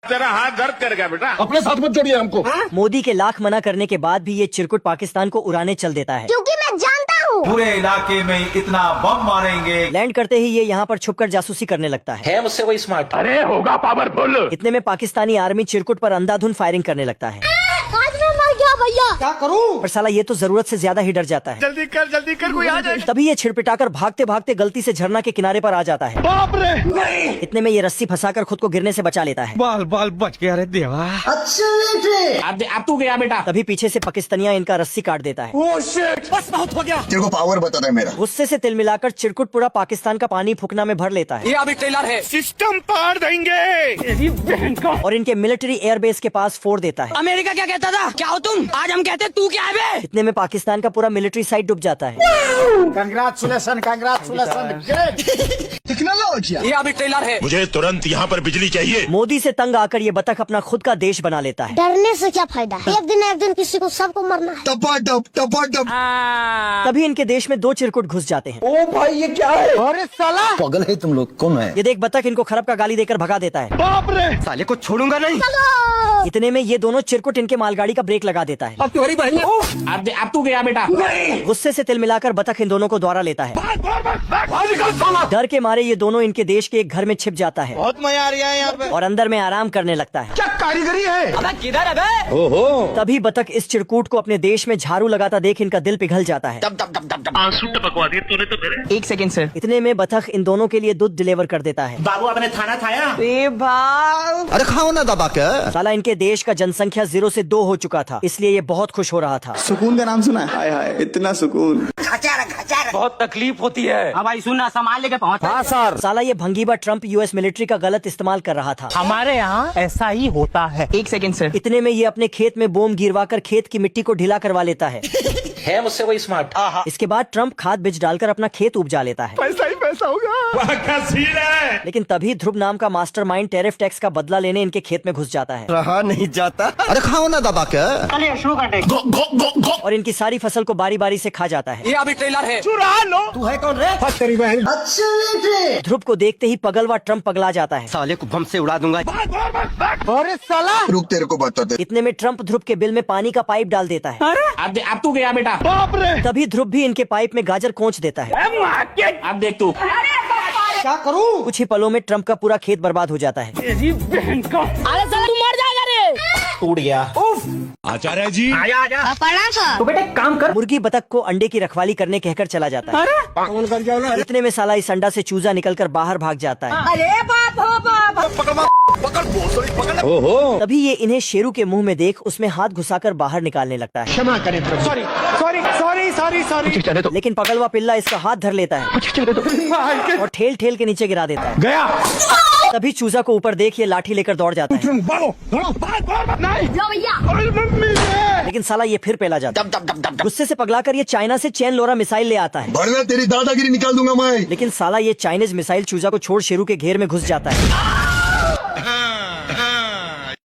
तेरा हाथ दर्द कर गया बेटा। अपने साथ मत जोड़िए हमको। मोदी के लाख मना करने के बाद भी ये चिरकुट पाकिस्तान को उड़ाने चल देता है, क्योंकि मैं जानता हूँ पूरे इलाके में इतना बम मारेंगे। लैंड करते ही ये यहाँ पर छुपकर जासूसी करने लगता है मुझसे कोई स्मार्ट। अरे होगा पावरफुल। इतने में पाकिस्तानी आर्मी चिरकुट पर अंधाधुन फायरिंग करने लगता है, आज मैं मर गया भैया। क्या करूं? पर साला ये तो जरूरत से ज्यादा ही डर जाता है। जल्दी कर कोई आ जाए। तभी ये छिड़पिटाकर भागते भागते गलती से झरना के किनारे पर आ जाता है। बाप रे, इतने में ये रस्सी फंसाकर खुद को गिरने से बचा लेता है। बाल बाल बच गया रे देवा। अब तू गया बेटा। तभी पीछे से पाकिस्तानिया इनका रस्सी काट देता है। बस बहुत हो गया। तेरे को पावर बता है मेरा। गुस्से से तिल मिलाकर चिरकुट पूरा पाकिस्तान का पानी फूकना में भर लेता है ये अभी ट्रेलर है। सिस्टम पार देंगे। और इनके मिलिट्री एयरबेस के पास फोड़ देता है। अमेरिका क्या कहता था, क्या हो तुम, आज हम कहते तू क्या है बे? इतने में पाकिस्तान का पूरा मिलिट्री साइट डूब जाता है। Congratulation technology. ये अभी ट्रेलर है। मुझे तुरंत यहाँ पर बिजली चाहिए। मोदी से तंग आकर ये बतख अपना खुद का देश बना लेता है। डरने से क्या फायदा है, एक दिन किसी को सबको मरना है। टपा तभी इनके देश में दो चिरकुट घुस जाते हैं। ओ भाई ये क्या है? अरे साला पागल है तुम लोग, कौन है? ये देख बतख इनको खरब का गाली देकर भगा देता है। बाप रे, साले को छोड़ूंगा नहीं। इतने में ये दोनों चिरकुट इनके मालगाड़ी का ब्रेक लगा देता है। अब तुम्हारी बहन। अब तू गया बेटा। गुस्से से तिल मिलाकर बतख इन दोनों को द्वारा लेता है। डर के मारे ये दोनों इनके देश के एक घर में छिप जाता है। बहुत मजा आ रहा है यहाँ पे। और अंदर में आराम करने लगता है। क्या कारीगरी है? अबे किधर है बे? ओहो, तभी बतख इस चिरकुट को अपने देश में झाड़ू लगाता देख इनका दिल पिघल जाता है। आंसू टपकवा दिए तूने तो मेरे। एक सेकंड सर। इतने में बतख इन दोनों के लिए दूध डिलीवर कर देता है। बाबू आपने खाना खाया? अरे खाओ ना दबा के। साला इनके देश का जनसंख्या 0 से 2 हो चुका था, इसलिए ये बहुत खुश हो रहा था। सुकून का नाम सुना है? हाय हाय, इतना सुकून। बहुत तकलीफ होती है। अब भाई सुनना, सामान लेके पहुंच। हाँ सर। साला ये भंगीबा ट्रम्प यूएस मिलिट्री का गलत इस्तेमाल कर रहा था। हमारे यहाँ ऐसा ही होता है। एक सेकंड सर। इतने में ये अपने खेत में बोम गिरवाकर खेत की मिट्टी को ढीला करवा लेता है। मुझसे कोई स्मार्ट। इसके बाद ट्रम्प खाद बीज डालकर अपना खेत उपजा लेता है। पैसा ही पैसा होगा। वह क्या सीन है? लेकिन तभी ध्रुव नाम का मास्टरमाइंड टैरिफ टैक्स का बदला लेने इनके खेत में घुस जाता है रहा नहीं जाता। अरे खाओ ना दबा के। और इनकी सारी फसल को बारी बारी से खा जाता है। ये अभी ट्रेलर है। चुरा लो। तू है कौन रे? फट तेरी बहन। ध्रुव को देखते ही पगलवा ट्रम्प पगला जाता है। साले को बम से उड़ा दूंगा। अरे साला। रुक, तेरे को बताते। इतने में ट्रम्प ध्रुव के बिल में पानी का पाइप डाल देता है। अब तू गया बेटा। बाप रे, तभी ध्रुव भी इनके पाइप में गाजर कोंच देता है। अब देख तू। क्या करूं? कुछ ही पलों में ट्रम्प का पूरा खेत बर्बाद हो जाता है। अरे साला तू मर जाएगा रे। टूट गया। आचार्य जी, तो बेटे काम कर। मुर्गी बतख को अंडे की रखवाली करने कहकर चला जाता है। कौन कर जाओ ना? इतने में साला इस अंडा से चूजा निकलकर बाहर भाग जाता है। अरे बाप हो बाप। तभी ये इन्हें शेरू के मुंह में देख उसमें हाथ घुसाकर बाहर निकालने लगता है। क्षमा करें प्रभु। Sorry sorry sorry sorry sorry. लेकिन पगलवा पिल्ला इसका हाथ धर लेता है और ठेल ठेल के नीचे गिरा देता है। गया। तभी चूजा को ऊपर देख ये लाठी लेकर दौड़ जाता है। लेकिन साला ये फिर पेला जाता है। गुस्से से पगलाकर ये चाइना से चैन लोरा मिसाइल ले आता है। बढ़िया तेरी दादागिरी निकाल दूंगा मैं। लेकिन साला ये चाइनीज मिसाइल चूजा को छोड़ शेरू के घेर में घुस जाता है।